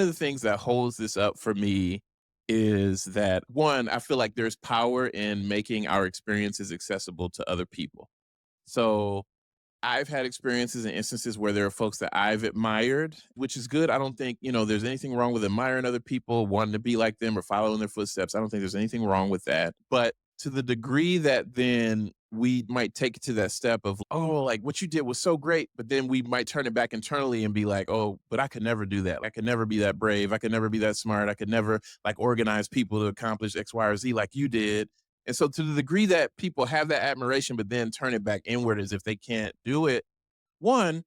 One of the things that holds this up for me is that one, I feel like there's power in making our experiences accessible to other people. So I've had experiences and instances where there are folks that I've admired, which is good. I don't think, there's anything wrong with admiring other people, wanting to be like them or following their footsteps. I don't think there's anything wrong with that. But to the degree that then we might take it to that step of, oh, like what you did was so great. But then we might turn it back internally and be like, oh, but I could never do that. I could never be that brave. I could never be that smart. I could never like organize people to accomplish X, Y, or Z like you did. And so to the degree that people have that admiration, but then turn it back inward as if they can't do it, one,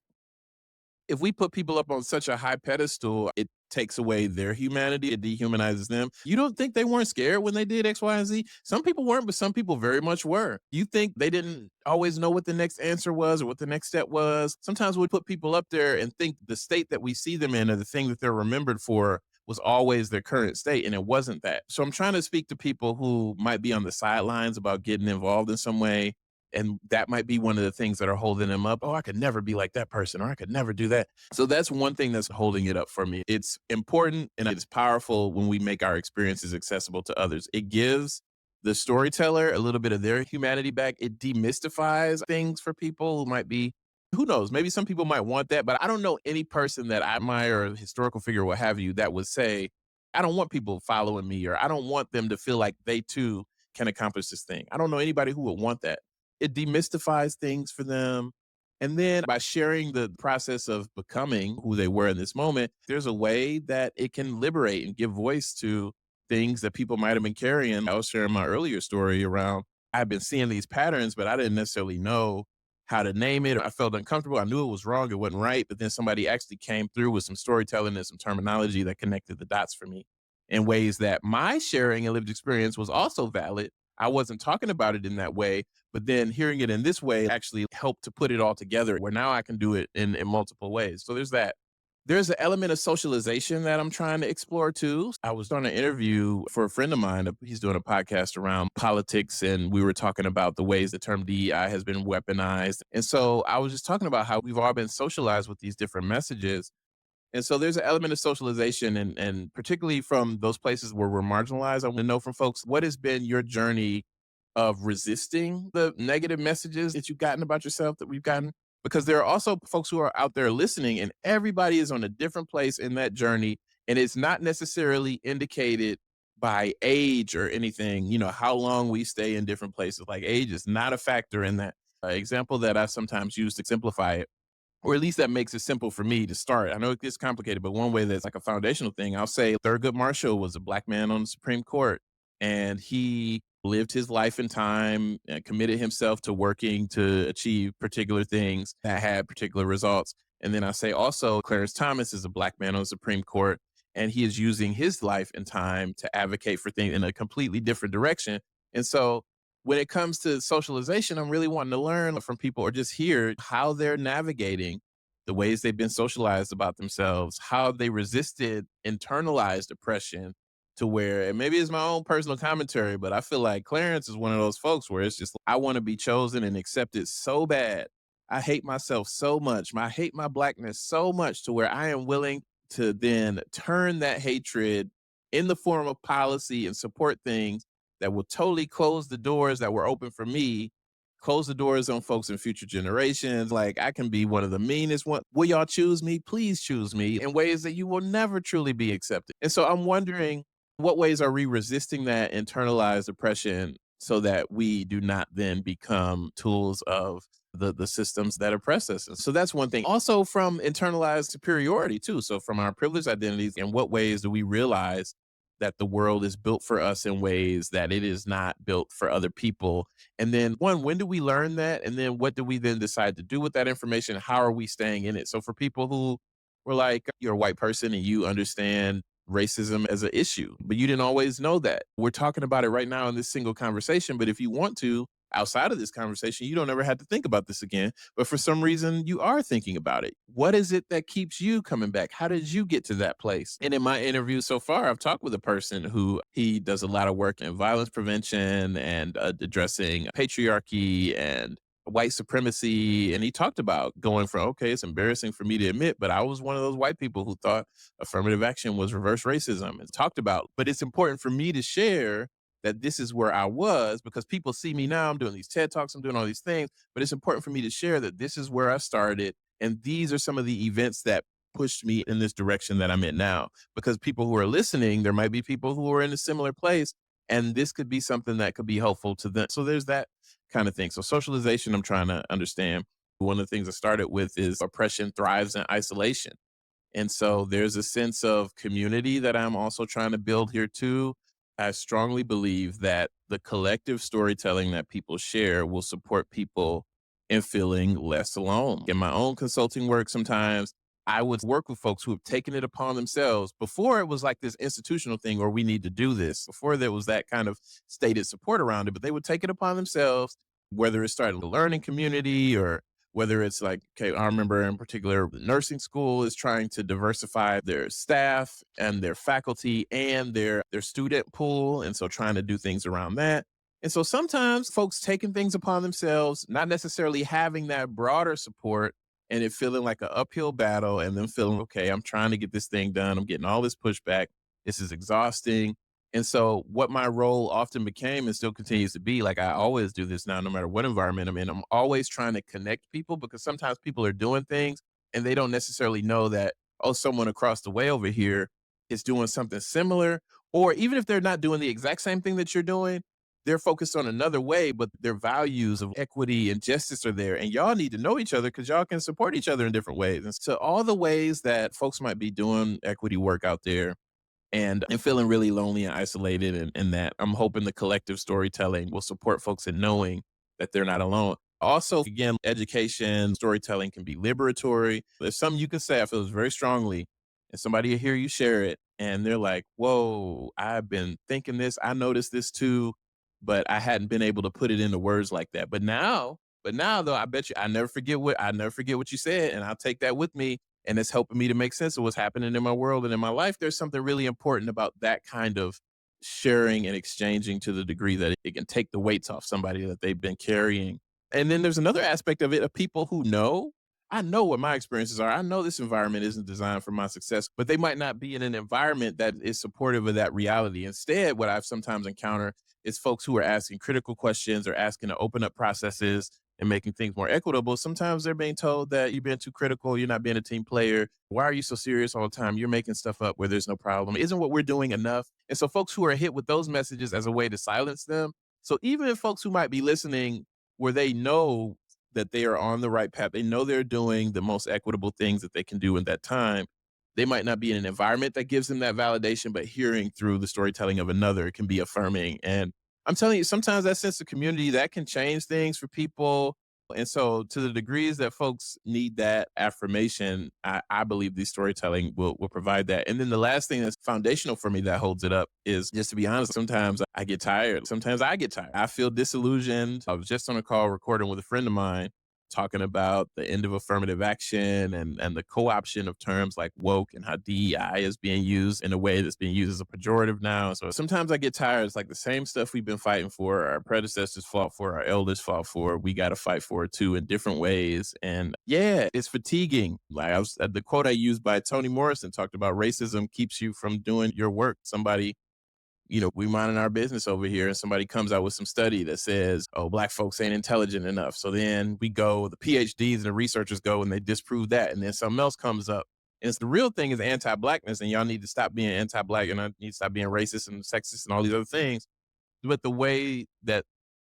if we put people up on such a high pedestal, it takes away their humanity. It dehumanizes them. You don't think they weren't scared when they did X, Y, and Z? Some people weren't, but some people very much were. You think they didn't always know what the next answer was or what the next step was? Sometimes we put people up there and think the state that we see them in or the thing that they're remembered for was always their current state, and it wasn't that. So I'm trying to speak to people who might be on the sidelines about getting involved in some way, and that might be one of the things that are holding them up. Oh, I could never be like that person, or I could never do that. So that's one thing that's holding it up for me. It's important and it's powerful when we make our experiences accessible to others. It gives the storyteller a little bit of their humanity back. It demystifies things for people who might be, who knows, maybe some people might want that, but I don't know any person that I admire or a historical figure, or what have you, that would say, I don't want people following me, or I don't want them to feel like they too can accomplish this thing. I don't know anybody who would want that. It demystifies things for them. And then by sharing the process of becoming who they were in this moment, there's a way that it can liberate and give voice to things that people might have been carrying. I was sharing my earlier story around I've been seeing these patterns, but I didn't necessarily know how to name it. I felt uncomfortable. I knew it was wrong. It wasn't right. But then somebody actually came through with some storytelling and some terminology that connected the dots for me in ways that my sharing and lived experience was also valid. I wasn't talking about it in that way, but then hearing it in this way actually helped to put it all together where now I can do it in multiple ways. So there's that. There's an element of socialization that I'm trying to explore too. I was doing an interview for a friend of mine. He's doing a podcast around politics, and we were talking about the ways the term DEI has been weaponized. And so I was just talking about how we've all been socialized with these different messages. And so there's an element of socialization, and particularly from those places where we're marginalized. I want to know from folks, what has been your journey of resisting the negative messages that you've gotten about yourself that we've gotten? Because there are also folks who are out there listening, and everybody is on a different place in that journey. And it's not necessarily indicated by age or anything, how long we stay in different places. Like age is not a factor in that. Example that I sometimes use to simplify it, or at least that makes it simple for me to start. I know it gets complicated, but one way that's like a foundational thing, I'll say Thurgood Marshall was a black man on the Supreme Court, and he lived his life in time and committed himself to working to achieve particular things that had particular results. And then I say also Clarence Thomas is a black man on the Supreme Court, and he is using his life and time to advocate for things in a completely different direction. And so when it comes to socialization, I'm really wanting to learn from people or just hear how they're navigating the ways they've been socialized about themselves, how they resisted internalized oppression to where, and maybe it's my own personal commentary, but I feel like Clarence is one of those folks where it's just, I want to be chosen and accepted so bad. I hate myself so much. I hate my blackness so much to where I am willing to then turn that hatred in the form of policy and support things that will totally close the doors that were open for me, close the doors on folks in future generations. Like I can be one of the meanest one. Will y'all choose me? Please choose me in ways that you will never truly be accepted. And so I'm wondering, what ways are we resisting that internalized oppression so that we do not then become tools of the systems that oppress us? And so that's one thing. Also from internalized superiority too. So from our privileged identities, in what ways do we realize that the world is built for us in ways that it is not built for other people? And then one, when do we learn that? And then what do we then decide to do with that information? How are we staying in it? So for people who were like, you're a white person and you understand racism as an issue, but you didn't always know that. We're talking about it right now in this single conversation. But if you want to, outside of this conversation, you don't ever have to think about this again. But for some reason, you are thinking about it. What is it that keeps you coming back? How did you get to that place? And in my interview so far, I've talked with a person who he does a lot of work in violence prevention and addressing patriarchy and white supremacy. And he talked about going from, okay, it's embarrassing for me to admit, but I was one of those white people who thought affirmative action was reverse racism and talked about, but it's important for me to share that this is where I was because people see me now. I'm doing these TED Talks, I'm doing all these things, but it's important for me to share that this is where I started. And these are some of the events that pushed me in this direction that I'm in now. Because people who are listening, there might be people who are in a similar place, and this could be something that could be helpful to them. So there's that kind of thing. So socialization, I'm trying to understand. One of the things I started with is oppression thrives in isolation. And so there's a sense of community that I'm also trying to build here too. I strongly believe that the collective storytelling that people share will support people in feeling less alone. In my own consulting work, sometimes I would work with folks who have taken it upon themselves. Before it was like this institutional thing or we need to do this, before there was that kind of stated support around it, but they would take it upon themselves, whether it started a learning community or whether it's like, okay, I remember in particular, the nursing school is trying to diversify their staff and their faculty and their student pool. And so trying to do things around that. And so sometimes folks taking things upon themselves, not necessarily having that broader support and it feeling like an uphill battle and then feeling, okay, I'm trying to get this thing done. I'm getting all this pushback. This is exhausting. And so what my role often became and still continues to be, like I always do this now, no matter what environment I'm in, I'm always trying to connect people because sometimes people are doing things and they don't necessarily know that, oh, someone across the way over here is doing something similar. Or even if they're not doing the exact same thing that you're doing, they're focused on another way, but their values of equity and justice are there. And y'all need to know each other because y'all can support each other in different ways. And so all the ways that folks might be doing equity work out there and feeling really lonely and isolated and that I'm hoping the collective storytelling will support folks in knowing that they're not alone. Also, again, education, storytelling can be liberatory. There's something you can say, I feel very strongly, and somebody will hear you share it, and they're like, whoa, I've been thinking this. I noticed this too, but I hadn't been able to put it into words like that. But now though, I bet you I never forget what you said, and I'll take that with me and it's helping me to make sense of what's happening in my world and in my life. There's something really important about that kind of sharing and exchanging to the degree that it can take the weights off somebody that they've been carrying. And then there's another aspect of it of people who know. I know what my experiences are. I know this environment isn't designed for my success, but they might not be in an environment that is supportive of that reality. Instead, what I've sometimes encountered is folks who are asking critical questions or asking to open up processes and making things more equitable. Sometimes they're being told that you're being too critical, you're not being a team player. Why are you so serious all the time? You're making stuff up where there's no problem. Isn't what we're doing enough? And so folks who are hit with those messages as a way to silence them. So even if folks who might be listening where they know that they are on the right path, they know they're doing the most equitable things that they can do in that time. They might not be in an environment that gives them that validation, but hearing through the storytelling of another can be affirming. And I'm telling you, sometimes that sense of community that can change things for people. And so, to the degrees that folks need that affirmation, I believe the storytelling will provide that. And then the last thing that's foundational for me that holds it up is just to be honest, sometimes I get tired. Sometimes I get tired. I feel disillusioned. I was just on a call recording with a friend of mine talking about the end of affirmative action and the co-option of terms like woke and how DEI is being used in a way that's being used as a pejorative now. So sometimes I get tired. It's like the same stuff we've been fighting for, our predecessors fought for, our elders fought for, we got to fight for it too in different ways. And yeah, it's fatiguing. Like the quote I used by Toni Morrison talked about racism keeps you from doing your work. Somebody, we minding our business over here and somebody comes out with some study that says, oh, black folks ain't intelligent enough. So then we go, the PhDs and the researchers go and they disprove that. And then something else comes up. And it's the real thing is anti-blackness. And y'all need to stop being anti-black and I need to stop being racist and sexist and all these other things. But the way that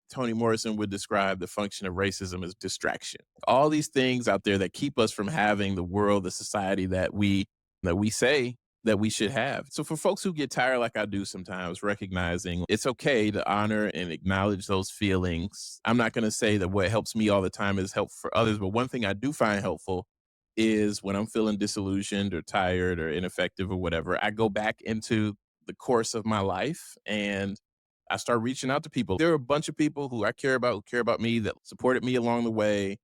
Toni Morrison would describe the function of racism as distraction. All these things out there that keep us from having the world, the society that we say that we should have. So for folks who get tired like I do sometimes, recognizing it's okay to honor and acknowledge those feelings. I'm not going to say that what helps me all the time is helpful for others, but one thing I do find helpful is when I'm feeling disillusioned or tired or ineffective or whatever, I go back into the course of my life and I start reaching out to people. There are a bunch of people who I care about, who care about me, that supported me along the way.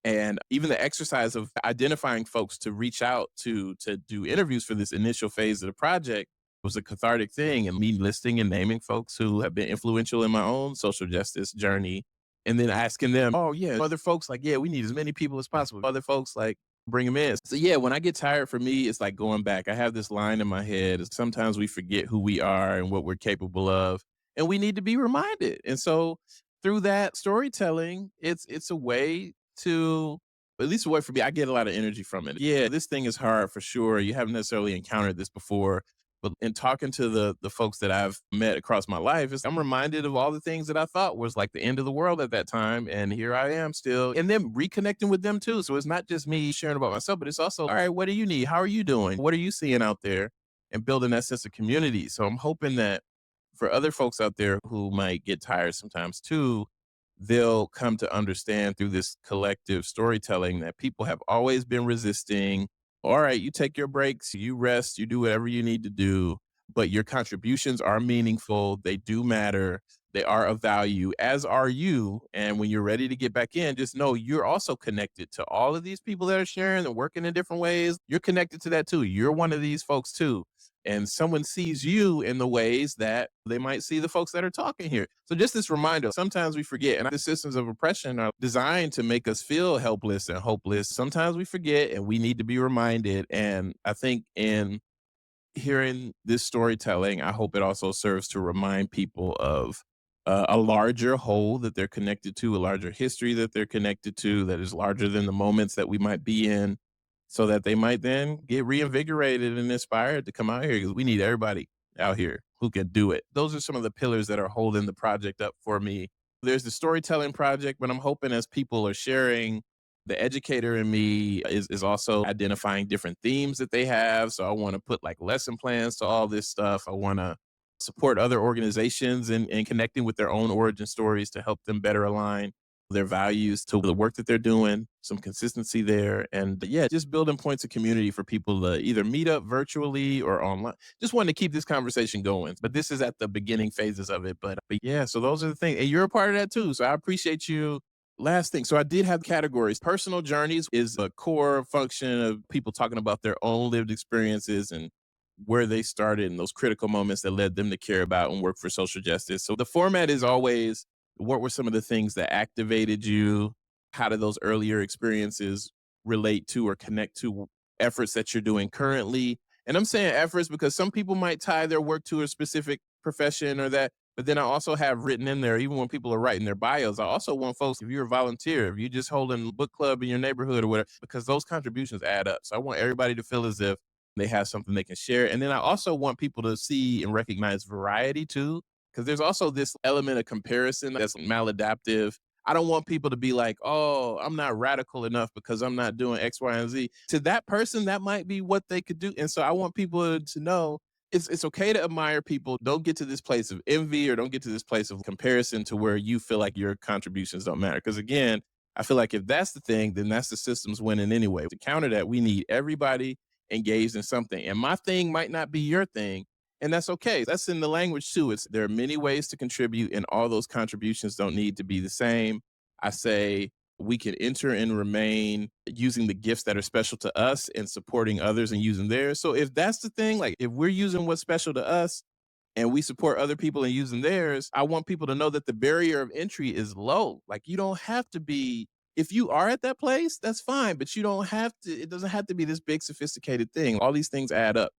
And even the exercise of identifying folks to reach out to do interviews for this initial phase of the project was a cathartic thing. And me listing and naming folks who have been influential in my own social justice journey and then asking them, oh yeah, other folks like, yeah, we need as many people as possible. Other folks like bring them in. So yeah, when I get tired, for me, it's like going back. I have this line in my head. Sometimes we forget who we are and what we're capable of, and we need to be reminded. And so through that storytelling, it's a way to, at least a way for me. I get a lot of energy from it. Yeah, this thing is hard for sure. You haven't necessarily encountered this before, but in talking to the folks that I've met across my life, I'm reminded of all the things that I thought was like the end of the world at that time, and here I am still, and then reconnecting with them too. So it's not just me sharing about myself, but it's also, all right, what do you need? How are you doing? What are you seeing out there? And building that sense of community. So I'm hoping that for other folks out there who might get tired sometimes too, they'll come to understand through this collective storytelling that people have always been resisting. All right, you take your breaks, you rest, you do whatever you need to do, but your contributions are meaningful. They do matter. They are of value, as are you. And when you're ready to get back in, just know you're also connected to all of these people that are sharing and working in different ways. You're connected to that too. You're one of these folks too, and someone sees you in the ways that they might see the folks that are talking here. So just this reminder, sometimes we forget, and the systems of oppression are designed to make us feel helpless and hopeless. Sometimes we forget and we need to be reminded. And I think in hearing this storytelling, I hope it also serves to remind people of a larger whole that they're connected to, a larger history that they're connected to, that is larger than the moments that we might be in, so that they might then get reinvigorated and inspired to come out here, because we need everybody out here who can do it. Those are some of the pillars that are holding the project up for me. There's the storytelling project, but I'm hoping as people are sharing, the educator in me is also identifying different themes that they have. So I want to put like lesson plans to all this stuff. I want to support other organizations and connecting with their own origin stories to help them better align their values to the work that they're doing, some consistency there. And yeah, just building points of community for people to either meet up virtually or online. Just wanted to keep this conversation going, but this is at the beginning phases of it. But yeah, so those are the things. And you're a part of that too. So I appreciate you. Last thing. So I did have categories. Personal journeys is a core function of people talking about their own lived experiences and where they started and those critical moments that led them to care about and work for social justice. So the format is always, what were some of the things that activated you? How did those earlier experiences relate to or connect to efforts that you're doing currently? And I'm saying efforts because some people might tie their work to a specific profession or that, but then I also have written in there, even when people are writing their bios, I also want folks, if you're a volunteer, if you're just holding a book club in your neighborhood or whatever, because those contributions add up. So I want everybody to feel as if they have something they can share. And then I also want people to see and recognize variety too, because there's also this element of comparison that's maladaptive. I don't want people to be like, oh, I'm not radical enough because I'm not doing X, Y, and Z. To that person, that might be what they could do. And so I want people to know it's okay to admire people. Don't get to this place of envy or don't get to this place of comparison to where you feel like your contributions don't matter. Because again, I feel like if that's the thing, then that's the system's winning anyway. To counter that, we need everybody engaged in something. And my thing might not be your thing. And that's okay. That's in the language too. It's there are many ways to contribute, and all those contributions don't need to be the same. I say we can enter and remain using the gifts that are special to us and supporting others and using theirs. So if that's the thing, like if we're using what's special to us and we support other people in using theirs, I want people to know that the barrier of entry is low. Like you don't have to be, if you are at that place, that's fine, but you don't have to, it doesn't have to be this big sophisticated thing. All these things add up.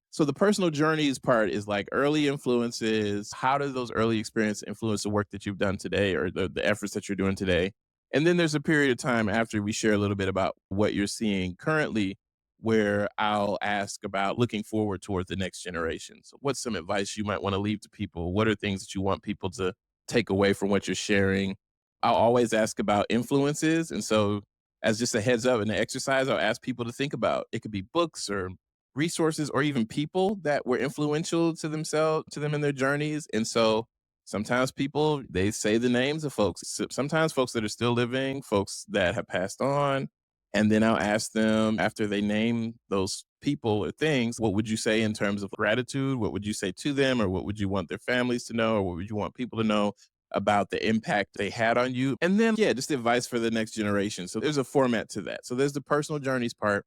So the personal journeys part is like early influences. How do those early experiences influence the work that you've done today or the efforts that you're doing today? And then there's a period of time after we share a little bit about what you're seeing currently, where I'll ask about looking forward towards the next generation. So what's some advice you might want to leave to people? What are things that you want people to take away from what you're sharing? I'll always ask about influences. And so as just a heads up in the exercise, I'll ask people to think about, it could be books or resources or even people that were influential to themselves, to them in their journeys. And so sometimes people, they say the names of folks, sometimes folks that are still living, folks that have passed on. And then I'll ask them after they name those people or things, what would you say in terms of gratitude? What would you say to them? Or what would you want their families to know? Or what would you want people to know about the impact they had on you? And then, yeah, just advice for the next generation. So there's a format to that. So there's the personal journeys part,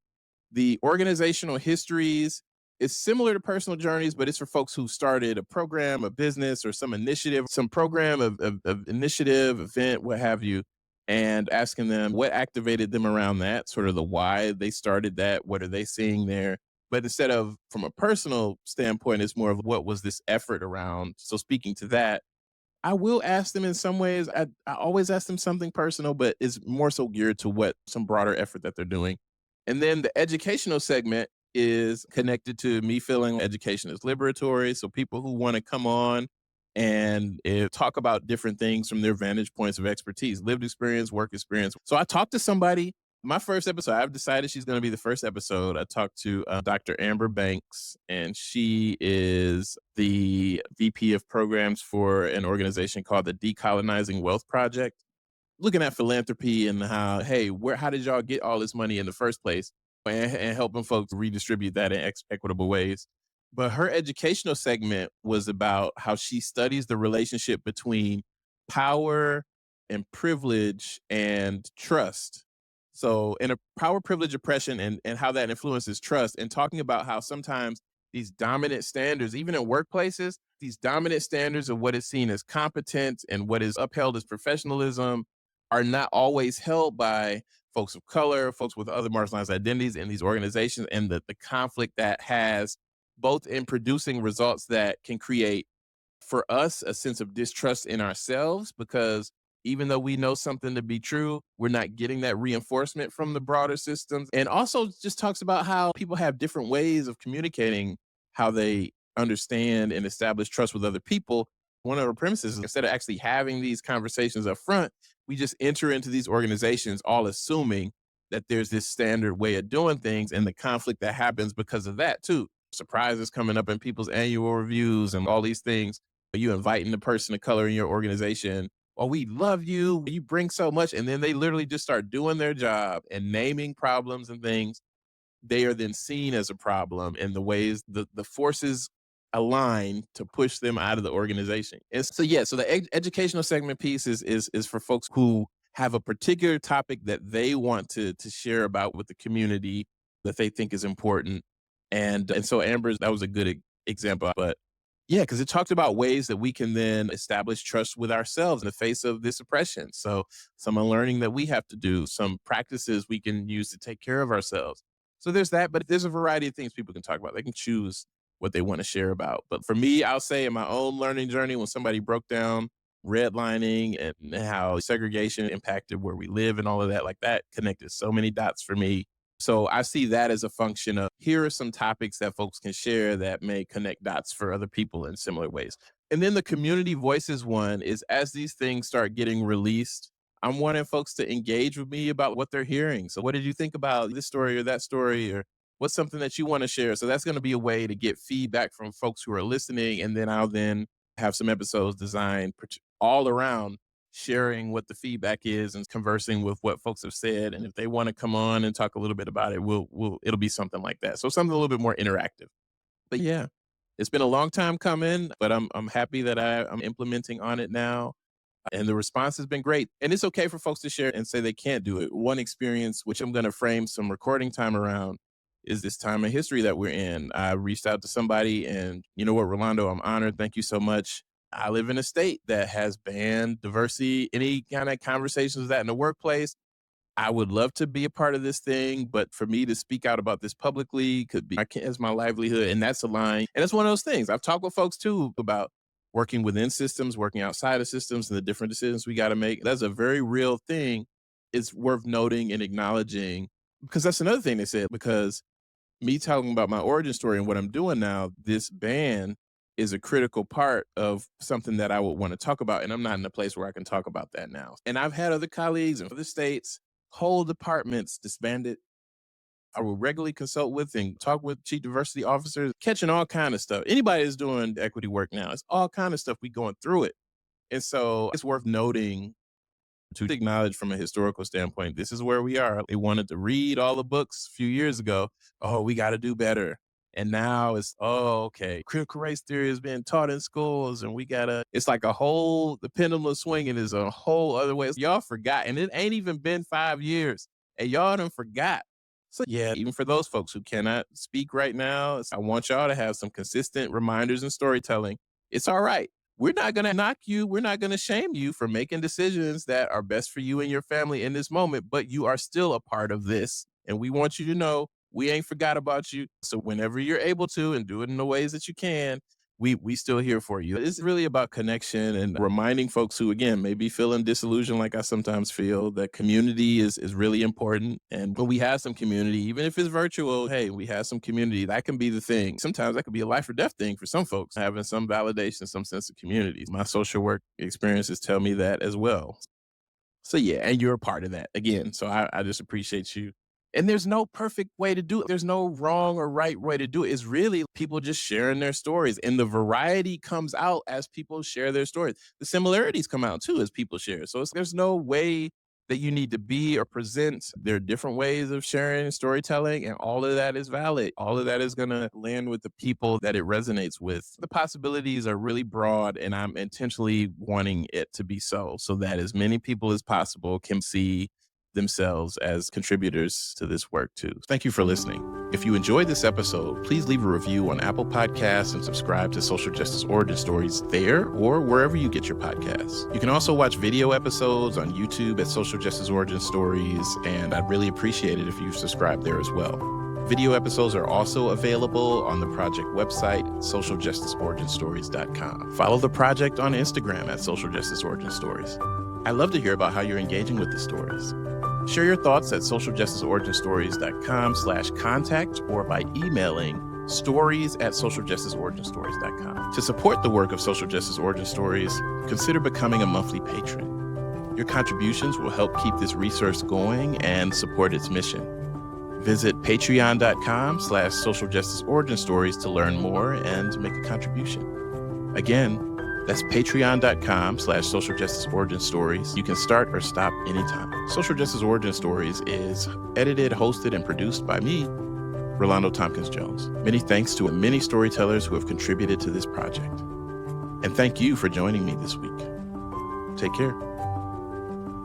the organizational histories. It's similar to personal journeys, but it's for folks who started a program, a business, or some initiative, some program of initiative, event, what have you, and asking them what activated them around that, sort of the why they started that, what are they seeing there. But instead of from a personal standpoint, it's more of what was this effort around. So speaking to that, I will ask them in some ways. I always ask them something personal, but it's more so geared to what some broader effort that they're doing. And then the educational segment is connected to me feeling education is liberatory. So people who want to come on and talk about different things from their vantage points of expertise, lived experience, work experience. So I talked to somebody. My first episode, I've decided she's going to be the first episode. I talked to Dr. Amber Banks, and she is the VP of programs for an organization called the Decolonizing Wealth Project, looking at philanthropy and how, hey, how did y'all get all this money in the first place, and helping folks redistribute that in equitable ways. But her educational segment was about how she studies the relationship between power and privilege and trust. So, in a power, privilege, oppression, and how that influences trust, and talking about how sometimes these dominant standards, even in workplaces, these dominant standards of what is seen as competence and what is upheld as professionalism are not always held by folks of color, folks with other marginalized identities in these organizations, and the conflict that has both in producing results that can create for us a sense of distrust in ourselves because even though we know something to be true, we're not getting that reinforcement from the broader systems. And also just talks about how people have different ways of communicating how they understand and establish trust with other people. One of the premises is instead of actually having these conversations up front, we just enter into these organizations all assuming that there's this standard way of doing things and the conflict that happens because of that too. Surprises coming up in people's annual reviews and all these things, you inviting the person of color in your organization. Oh, we love you. You bring so much. And then they literally just start doing their job and naming problems and things. They are then seen as a problem in the ways the forces align to push them out of the organization. And so, yeah, so the educational segment piece is for folks who have a particular topic that they want to share about with the community that they think is important. And so Amber's, that was a good example. But yeah, because it talked about ways that we can then establish trust with ourselves in the face of this oppression. So some unlearning that we have to do, some practices we can use to take care of ourselves. So there's that, but there's a variety of things people can talk about. They can choose what they want to share about. But for me, I'll say in my own learning journey, when somebody broke down redlining and how segregation impacted where we live and all of that, like that connected so many dots for me. So I see that as a function of here are some topics that folks can share that may connect dots for other people in similar ways. And then the community voices one is as these things start getting released, I'm wanting folks to engage with me about what they're hearing. So what did you think about this story or that story, or what's something that you want to share? So that's going to be a way to get feedback from folks who are listening. And then I'll then have some episodes designed all around sharing what the feedback is and conversing with what folks have said. And if they want to come on and talk a little bit about it, it'll be something like that. So something a little bit more interactive. But yeah, it's been a long time coming, but I'm happy that I'm implementing on it now. And the response has been great. And it's okay for folks to share and say they can't do it. One experience, which I'm going to frame some recording time around, is this time of history that we're in. I reached out to somebody and you know what, Rolando, I'm honored. Thank you so much. I live in a state that has banned diversity, any kind of conversations of that in the workplace. I would love to be a part of this thing, but for me to speak out about this publicly could be I can't, as my livelihood, and that's a line. And it's one of those things. I've talked with folks too about working within systems, working outside of systems, and the different decisions we got to make. That's a very real thing. It's worth noting and acknowledging because that's another thing they said. Because me talking about my origin story and what I'm doing now, this ban is a critical part of something that I would want to talk about. And I'm not in a place where I can talk about that now. And I've had other colleagues in other states, whole departments disbanded. I will regularly consult with and talk with chief diversity officers, catching all kind of stuff. Anybody that's doing equity work now, it's all kind of stuff we going through it. And so it's worth noting to acknowledge from a historical standpoint, this is where we are. They wanted to read all the books a few years ago. Oh, we got to do better. And now it's, oh, okay. Critical race theory is being taught in schools and we got to, it's like the pendulum swinging is a whole other way. Y'all forgot. And it ain't even been 5 years and y'all done forgot. So yeah, even for those folks who cannot speak right now, I want y'all to have some consistent reminders and storytelling. It's all right. We're not going to knock you. We're not going to shame you for making decisions that are best for you and your family in this moment, but you are still a part of this. And we want you to know we ain't forgot about you. So whenever you're able to and do it in the ways that you can, we still here for you. It's really about connection and reminding folks who, again, may be feeling disillusioned like I sometimes feel, that community is really important. And when we have some community, even if it's virtual, hey, we have some community, that can be the thing. Sometimes that could be a life or death thing for some folks, having some validation, some sense of community. My social work experiences tell me that as well. So yeah, and you're a part of that again. So I just appreciate you. And there's no perfect way to do it. There's no wrong or right way to do it. It's really people just sharing their stories. And the variety comes out as people share their stories. The similarities come out too as people share. So there's no way that you need to be or present. There are different ways of sharing and storytelling, and all of that is valid. All of that is going to land with the people that it resonates with. The possibilities are really broad, and I'm intentionally wanting it to be so that as many people as possible can see themselves as contributors to this work too. Thank you for listening. If you enjoyed this episode, please leave a review on Apple Podcasts and subscribe to Social Justice Origin Stories there or wherever you get your podcasts. You can also watch video episodes on YouTube at Social Justice Origin Stories, and I'd really appreciate it if you subscribe there as well. Video episodes are also available on the project website, socialjusticeoriginstories.com. Follow the project on Instagram at Social Justice Origin Stories. I'd love to hear about how you're engaging with the stories. Share your thoughts at socialjusticeoriginstories.com/contact or by emailing stories@socialjusticeoriginstories.com. To support the work of Social Justice Origin Stories, consider becoming a monthly patron. Your contributions will help keep this resource going and support its mission. Visit patreon.com/socialjusticeoriginstories to learn more and make a contribution. Again, that's patreon.com/Social Justice Origin Stories. You can start or stop anytime. Social Justice Origin Stories is edited, hosted, and produced by me, Relando Thompkins-Jones. Many thanks to many storytellers who have contributed to this project. And thank you for joining me this week. Take care.